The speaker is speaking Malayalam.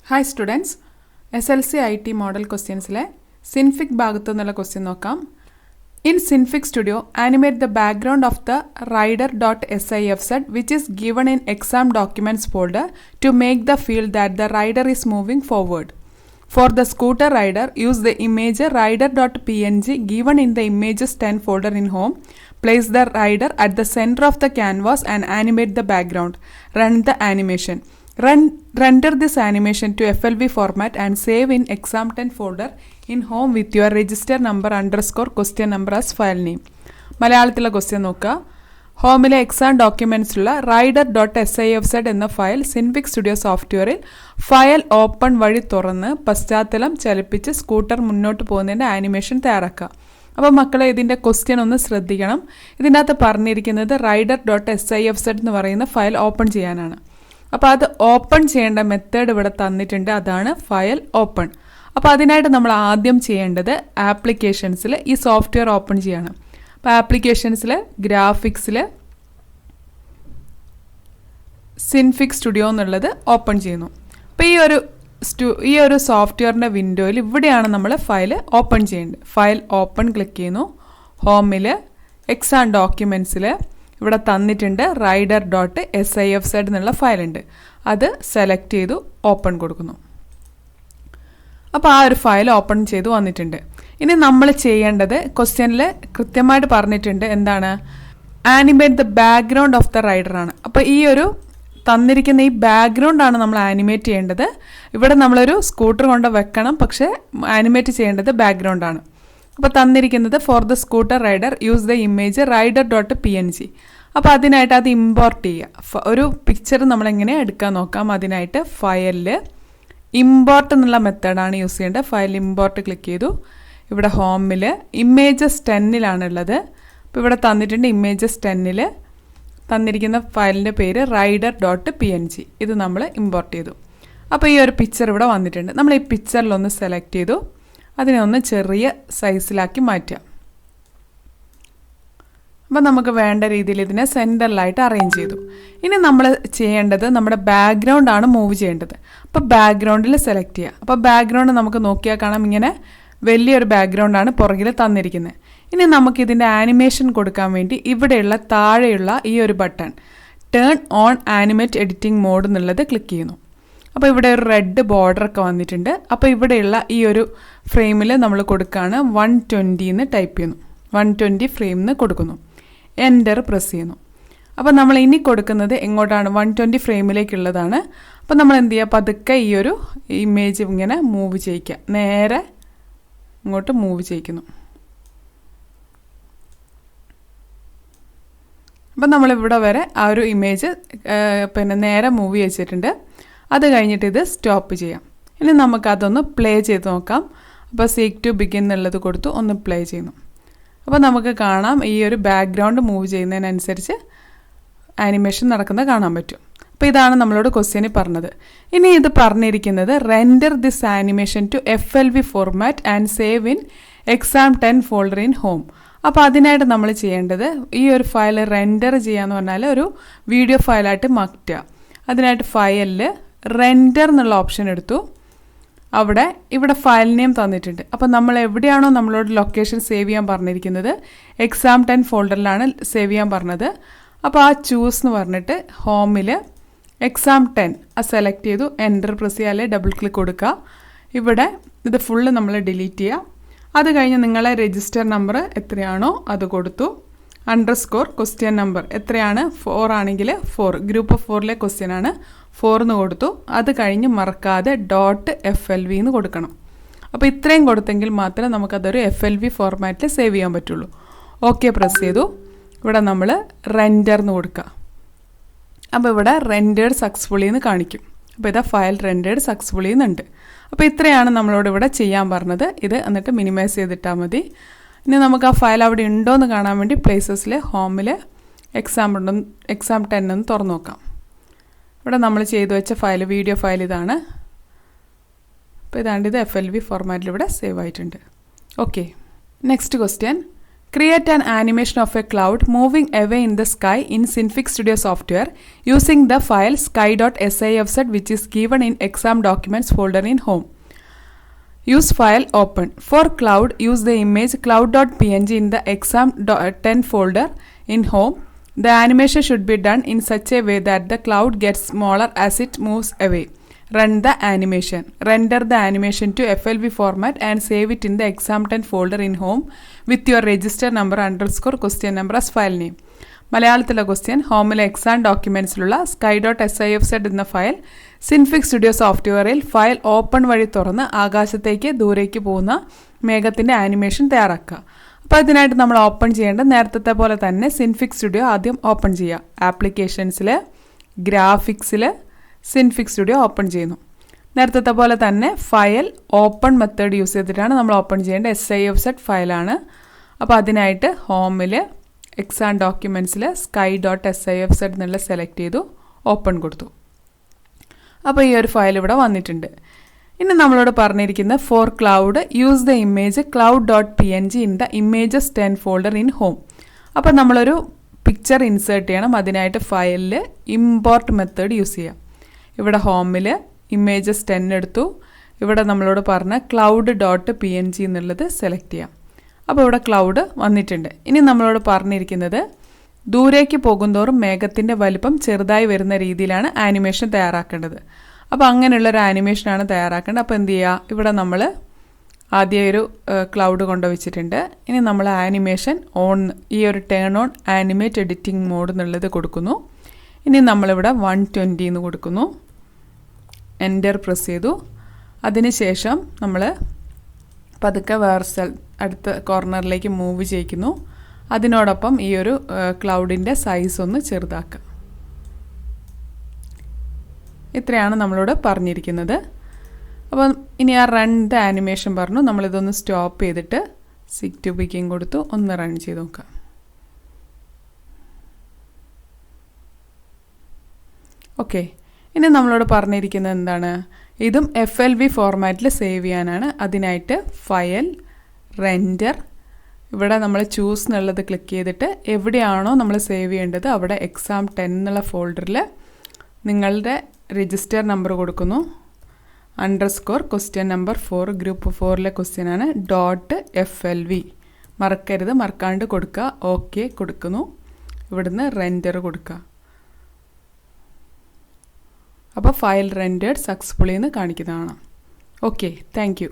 Hi students, SLC IT model questionsile Synfig ഭാഗത്തു നിന്നുള്ള ക്വസ്റ്റ്യൻ നോക്കാം. In Synfig Studio, animate the background of the rider.sifz which is given in exam documents folder to make the field that the rider is moving forward. For the scooter rider, use the image rider.png given in the images 10 folder in home. Place the rider at the center of the canvas and animate the background. Run the animation. Render this animation to FLV format and save in exam 10 folder in home with your register number _ question number as file name. മലയാളത്തിലെ ക്വസ്റ്റ്യൻ നോക്കുക. ഹോമിലെ എക്സാം ഡോക്യുമെന്റ്സിലുള്ള rider.sifz എന്ന ഫയൽ സിൻഫിക് സ്റ്റുഡിയോ സോഫ്റ്റ്വെയറിൽ ഫയൽ ഓപ്പൺ വഴി തുറന്ന് പശ്ചാത്തലം ചലിപ്പിച്ച് സ്കൂട്ടർ മുന്നോട്ട് പോകുന്നതിൻ്റെ ആനിമേഷൻ തയ്യാറാക്കുക. അപ്പോൾ മക്കളെ ഇതിൻ്റെ ക്വസ്റ്റ്യൻ ഒന്ന് ശ്രദ്ധിക്കണം. ഇതിൻ്റെ അകത്ത് പറഞ്ഞിരിക്കുന്നത് rider.sifz എന്ന് പറയുന്ന ഫയൽ ഓപ്പൺ ചെയ്യാനാണ്. അപ്പോൾ അത് ഓപ്പൺ ചെയ്യേണ്ട മെത്തേഡ് ഇവിടെ തന്നിട്ടുണ്ട്. അതാണ് ഫയൽ ഓപ്പൺ. അപ്പോൾ അതിനായിട്ട് നമ്മൾ ആദ്യം ചെയ്യേണ്ടത് ആപ്ലിക്കേഷൻസിൽ ഈ സോഫ്റ്റ്വെയർ ഓപ്പൺ ചെയ്യണം. അപ്പോൾ ആപ്ലിക്കേഷൻസിൽ ഗ്രാഫിക്സിൽ സിൻഫിക് സ്റ്റുഡിയോ എന്നുള്ളത് ഓപ്പൺ ചെയ്യുന്നു. അപ്പോൾ ഈ ഒരു സോഫ്റ്റ്വെയറിൻ്റെ വിൻഡോയിൽ ഇവിടെയാണ് നമ്മൾ ഫയൽ ഓപ്പൺ ചെയ്യേണ്ടത്. ഫയൽ ഓപ്പൺ ക്ലിക്ക് ചെയ്യുന്നു. ഹോമിൽ എക്സാം ഡോക്യുമെൻറ്റ്സിൽ ഇവിടെ തന്നിട്ടുണ്ട് rider.sifz എന്നുള്ള ഫയലുണ്ട്. അത് സെലക്ട് ചെയ്തു ഓപ്പൺ കൊടുക്കുന്നു. അപ്പോൾ ആ ഒരു ഫയൽ ഓപ്പൺ ചെയ്തു വന്നിട്ടുണ്ട്. ഇനി നമ്മൾ ചെയ്യേണ്ടത് ക്വസ്റ്റ്യനിൽ കൃത്യമായിട്ട് പറഞ്ഞിട്ടുണ്ട്. എന്താണ്? Animate the background of the റൈഡറാണ്. അപ്പോൾ ഈ ഒരു തന്നിരിക്കുന്ന ഈ ബാക്ക്ഗ്രൗണ്ടാണ് നമ്മൾ ആനിമേറ്റ് ചെയ്യേണ്ടത്. ഇവിടെ നമ്മളൊരു സ്കൂട്ടർ കൊണ്ട് വെക്കണം, പക്ഷേ ആനിമേറ്റ് ചെയ്യേണ്ടത് ബാക്ക്ഗ്രൗണ്ടാണ്. അപ്പോൾ തന്നിരിക്കുന്നത് for the scooter rider use the image rider.png. അപ്പോൾ അതിനായിട്ട് അത് ഇമ്പോർട്ട് ചെയ്യുക. ഒരു പിക്ചർ നമ്മളെങ്ങനെ എടുക്കാൻ നോക്കാം. അതിനായിട്ട് ഫയലിൽ ഇമ്പോർട്ട് എന്നുള്ള മെത്തേഡാണ് യൂസ് ചെയ്യേണ്ടത്. ഫയൽ ഇമ്പോർട്ട് ക്ലിക്ക് ചെയ്തു. ഇവിടെ ഹോമിൽ ഇമേജസ് 10-ലാണുള്ളത്. അപ്പോൾ ഇവിടെ തന്നിട്ടുണ്ട് ഇമേജസ് 10-ൽ തന്നിരിക്കുന്ന ഫയലിൻ്റെ പേര് rider.png. ഇത് നമ്മൾ ഇമ്പോർട്ട് ചെയ്തു. അപ്പോൾ ഈ ഒരു പിക്ചർ ഇവിടെ വന്നിട്ടുണ്ട്. നമ്മൾ ഈ പിക്ചറിലൊന്ന് സെലക്ട് ചെയ്തു. അതിനെ ഒന്ന് ചെറിയ സൈസിലാക്കി മാറ്റാം. അപ്പോൾ നമുക്ക് വേണ്ട രീതിയിൽ ഇതിനെ സെൻറ്ററിലായിട്ട് അറേഞ്ച് ചെയ്തു. ഇനി നമ്മൾ ചെയ്യേണ്ടത് നമ്മുടെ ബാക്ക്ഗ്രൗണ്ടാണ് മൂവ് ചെയ്യേണ്ടത്. അപ്പോൾ ബാക്ക്ഗ്രൗണ്ടിൽ സെലക്ട് ചെയ്യുക. അപ്പോൾ ബാക്ക്ഗ്രൗണ്ട് നമുക്ക് നോക്കിയാൽ കാണാം, ഇങ്ങനെ വലിയൊരു ബാക്ക്ഗ്രൗണ്ടാണ് പുറകിൽ തന്നിരിക്കുന്നത്. ഇനി നമുക്കിതിൻ്റെ ആനിമേഷൻ കൊടുക്കാൻ വേണ്ടി ഇവിടെയുള്ള താഴെയുള്ള ഈ ഒരു button turn on animate editing mode എന്നുള്ളത് ക്ലിക്ക് ചെയ്യുന്നു. അപ്പോൾ ഇവിടെ ഒരു റെഡ് ബോർഡറൊക്കെ വന്നിട്ടുണ്ട്. അപ്പോൾ ഇവിടെയുള്ള ഈ ഒരു ഫ്രെയിമിൽ നമ്മൾ കൊടുക്കുകയാണ് 120 എന്ന് ടൈപ്പ് ചെയ്യുന്നു. 120 ഫ്രെയിം എന്ന് കൊടുക്കുന്നു. എൻ്റർ പ്രസ് ചെയ്യുന്നു. അപ്പോൾ നമ്മൾ ഇനി കൊടുക്കുന്നത് എങ്ങോട്ടാണ്? 120 ഫ്രെയിമിലേക്കുള്ളതാണ്. അപ്പോൾ നമ്മൾ എന്ത് ചെയ്യുക? പതുക്കെ ഈ ഒരു ഇമേജ് ഇങ്ങനെ മൂവ് ചെയ്യിക്കുക. നേരെ ഇങ്ങോട്ട് മൂവ് ചെയ്യിക്കുന്നു. അപ്പം നമ്മളിവിടെ വരെ ആ ഒരു ഇമേജ് നേരെ മൂവ് ചെയ്യിച്ചിട്ടുണ്ട്. അത് കഴിഞ്ഞിട്ട് ഇത് സ്റ്റോപ്പ് ചെയ്യാം. ഇനി നമുക്കതൊന്ന് പ്ലേ ചെയ്ത് നോക്കാം. അപ്പോൾ സീക്ക് ടു ബിഗിൻ എന്നുള്ളത് കൊടുത്തു ഒന്ന് പ്ലേ ചെയ്യുന്നു. അപ്പോൾ നമുക്ക് കാണാം ഈ ഒരു ബാക്ക്ഗ്രൗണ്ട് മൂവ് ചെയ്യുന്നതിനനുസരിച്ച് ആനിമേഷൻ നടക്കുന്നത് കാണാൻ പറ്റും. അപ്പോൾ ഇതാണ് നമ്മളോട് ക്വസ്റ്റ്യനിൽ പറഞ്ഞത്. ഇനി ഇത് പറഞ്ഞിരിക്കുന്നത് render this animation to FLV format and save in exam 10 folder in home. അപ്പോൾ അതിനായിട്ട് നമ്മൾ ചെയ്യേണ്ടത് ഈ ഒരു ഫയൽ റെൻഡർ ചെയ്യാന്ന് പറഞ്ഞാൽ ഒരു വീഡിയോ ഫയലായിട്ട് മാറ്റുക. അതിനായിട്ട് ഫയലിൽ റെൻഡർ എന്നുള്ള ഓപ്ഷൻ എടുത്തു. ഇവിടെ ഫയൽ നെയിം തന്നിട്ടുണ്ട്. അപ്പോൾ നമ്മൾ എവിടെയാണോ നമ്മളോട് ലൊക്കേഷൻ സേവ് ചെയ്യാൻ പറഞ്ഞിരിക്കുന്നത് exam 10 ഫോൾഡറിലാണ് സേവ് ചെയ്യാൻ പറഞ്ഞത്. അപ്പോൾ ആ ചൂസ് എന്ന് പറഞ്ഞിട്ട് ഹോമിൽ exam 10 സെലക്ട് ചെയ്തു. എൻ്റർ പ്രസ് ചെയ്യാതെ ഡബിൾ ക്ലിക്ക് കൊടുക്കുക. ഇവിടെ ഇത് ഫുള്ള് നമ്മൾ ഡിലീറ്റ് ചെയ്യുക. അത് കഴിഞ്ഞ് നിങ്ങളെ രജിസ്റ്റർ നമ്പർ എത്രയാണോ അത് കൊടുത്തു. _ ക്വസ്റ്റ്യൻ നമ്പർ എത്രയാണ്? 4 ആണെങ്കിൽ 4 ഗ്രൂപ്പ് ഓഫ് 4-ലെ ക്വസ്റ്റ്യൻ ആണ്. 4 എന്ന് കൊടുത്തു. അത് കഴിഞ്ഞ് മറക്കാതെ .FLV എന്ന് കൊടുക്കണം. അപ്പോൾ ഇത്രയും കൊടുത്തെങ്കിൽ മാത്രമേ നമുക്കതൊരു FLV ഫോർമാറ്റിൽ സേവ് ചെയ്യാൻ പറ്റുള്ളൂ. ഓക്കെ പ്രസ് ചെയ്തു. ഇവിടെ നമ്മൾ റെൻഡർ എന്ന് കൊടുക്കുക. അപ്പോൾ ഇവിടെ റെൻഡേഡ് സക്സസ്ഫുള്ളി എന്ന് കാണിക്കും. അപ്പോൾ ഇതാ ഫയൽ റെൻഡേഡ് സക്സസ്ഫുള്ളി എന്നുണ്ട്. അപ്പോൾ ഇത്രയാണ് നമ്മളോട് ഇവിടെ ചെയ്യാൻ പറഞ്ഞത്. ഇത് എന്നിട്ട് മിനിമൈസ് ചെയ്തിട്ടാൽ മതി. ഇനി നമുക്ക് ആ ഫയൽ അവിടെ ഉണ്ടോ എന്ന് കാണാൻ വേണ്ടി പ്ലേസസിൽ ഹോമിൽ exam 10 ഒന്ന് തുറന്നു നോക്കാം. ഇവിടെ നമ്മൾ ചെയ്തു വെച്ച ഫയൽ വീഡിയോ ഫയൽ ഇതാണ്. അപ്പോൾ ഇതാണ്ട് ഇത് FLV ഫോർമാറ്റിൽ ഇവിടെ സേവ് ആയിട്ടുണ്ട്. Okay, next question. Create an animation of a cloud moving away in the sky in Synfig Studio software using the file sky.sifz which is given in exam documents folder in home. Use file open. For cloud, use the image cloud.png in the exam10 folder in home. The animation should be done in such a way that the cloud gets smaller as it moves away. Run the animation. Render the animation to FLV format and save it in the exam10 folder in home with your register number _ question number as file name. മലയാളത്തിലെ ക്വസ്റ്റ്യൻ ഹോമിലെ എക്സാം ഡോക്യുമെൻറ്റ്സിലുള്ള sky.sifz എന്ന ഫയൽ സിൻഫിക് സ്റ്റുഡിയോ സോഫ്റ്റ്വെയറിൽ ഫയൽ ഓപ്പൺ വഴി തുറന്ന് ആകാശത്തേക്ക് ദൂരേക്ക് പോകുന്ന മേഘത്തിൻ്റെ ആനിമേഷൻ തയ്യാറാക്കുക. അപ്പോൾ ഇതിനായിട്ട് നമ്മൾ ഓപ്പൺ ചെയ്യേണ്ടത് നേരത്തെ പോലെ തന്നെ സിൻഫിക് സ്റ്റുഡിയോ ആദ്യം ഓപ്പൺ ചെയ്യുക. ആപ്ലിക്കേഷൻസിൽ ഗ്രാഫിക്സിൽ സിൻഫിക് സ്റ്റുഡിയോ ഓപ്പൺ ചെയ്യുന്നു. നേരത്തെ പോലെ തന്നെ ഫയൽ ഓപ്പൺ മെത്തേഡ് യൂസ് ചെയ്തിട്ടാണ് നമ്മൾ ഓപ്പൺ ചെയ്യേണ്ട sifz ഫയലാണ്. അപ്പോൾ അതിനായിട്ട് ഹോമിൽ എക്സാം ഡോക്യുമെൻറ്റ്സിൽ sky.sifz എന്നുള്ള സെലക്ട് ചെയ്തു ഓപ്പൺ കൊടുത്തു. അപ്പോൾ ഈ ഒരു ഫയൽ ഇവിടെ വന്നിട്ടുണ്ട്. ഇനി നമ്മളോട് പറഞ്ഞിരിക്കുന്ന for cloud use the image cloud.png in the images 10 folder in home. അപ്പോൾ നമ്മളൊരു പിക്ചർ ഇൻസേർട്ട് ചെയ്യണം. അതിനായിട്ട് ഫയലിൽ ഇമ്പോർട്ട് മെത്തേഡ് യൂസ് ചെയ്യാം. ഇവിടെ ഹോമിൽ ഇമേജസ് 10 എടുത്തു. ഇവിടെ നമ്മളോട് പറഞ്ഞ cloud.png എന്നുള്ളത് സെലക്ട് ചെയ്യാം. അപ്പോൾ ഇവിടെ ക്ലൗഡ് വന്നിട്ടുണ്ട്. ഇനി നമ്മളോട് പറഞ്ഞിരിക്കുന്നത് ദൂരേക്ക് പോകുന്തോറും മേഘത്തിൻ്റെ വലിപ്പം ചെറുതായി വരുന്ന രീതിയിലാണ് ആനിമേഷൻ തയ്യാറാക്കേണ്ടത്. അപ്പോൾ അങ്ങനെയുള്ളൊരു ആനിമേഷനാണ് തയ്യാറാക്കേണ്ടത്. അപ്പോൾ എന്ത് ചെയ്യുക, ഇവിടെ നമ്മൾ ആദ്യം ഒരു ക്ലൗഡ് കൊണ്ടുവച്ചിട്ടുണ്ട്. ഇനി നമ്മൾ ആനിമേഷൻ ഓൺ, ഈ ഒരു turn on animate editing mode എന്നുള്ളത് കൊടുക്കുന്നു. ഇനി നമ്മളിവിടെ 120 എന്ന് കൊടുക്കുന്നു. എൻ്റർ പ്രസ് ചെയ്തു. അതിനുശേഷം നമ്മൾ പതുക്കെ വേറെ അടുത്ത കോർണറിലേക്ക് മൂവ് ചെയ്യിക്കുന്നു. അതിനോടൊപ്പം ഈ ഒരു ക്ലൗഡിൻ്റെ സൈസ് ഒന്ന് ചെറുതാക്കുക. ഇത്രയാണ് നമ്മളോട് പറഞ്ഞിരിക്കുന്നത്. അപ്പം ഇനി ആ റൺ ദ ആനിമേഷൻ പറഞ്ഞു. നമ്മളിതൊന്ന് സ്റ്റോപ്പ് ചെയ്തിട്ട് സിക് ടു ബിഗിൻ കൊടുത്തു ഒന്ന് റൺ ചെയ്ത് നോക്കാം. ഓക്കെ, ഇനി നമ്മളോട് പറഞ്ഞിരിക്കുന്നത് എന്താണ്, ഇതും FLV ഫോർമാറ്റിൽ സേവ് ചെയ്യാനാണ്. അതിനായിട്ട് ഫയൽ റെൻഡർ, ഇവിടെ നമ്മൾ ചൂസ് എന്നുള്ളത് ക്ലിക്ക് ചെയ്തിട്ട് എവിടെയാണോ നമ്മൾ സേവ് ചെയ്യേണ്ടത് അവിടെ exam10 എന്നുള്ള ഫോൾഡറിൽ നിങ്ങളുടെ രജിസ്റ്റർ നമ്പർ കൊടുക്കുന്നു. _ question number 4 ഗ്രൂപ്പ് 4ലെ ക്വസ്റ്റ്യനാണ്. .FLV മറക്കരുത്, മറക്കാണ്ട് കൊടുക്കുക. ഓക്കെ കൊടുക്കുന്നു. ഇവിടുന്ന് റെൻഡർ കൊടുക്കുക. അപ്പോൾ ഫയൽ റെൻഡേഡ് സക്സസ്ഫുള്ളി എന്ന് കാണിക്കുന്നതാണ്. Okay, thank you.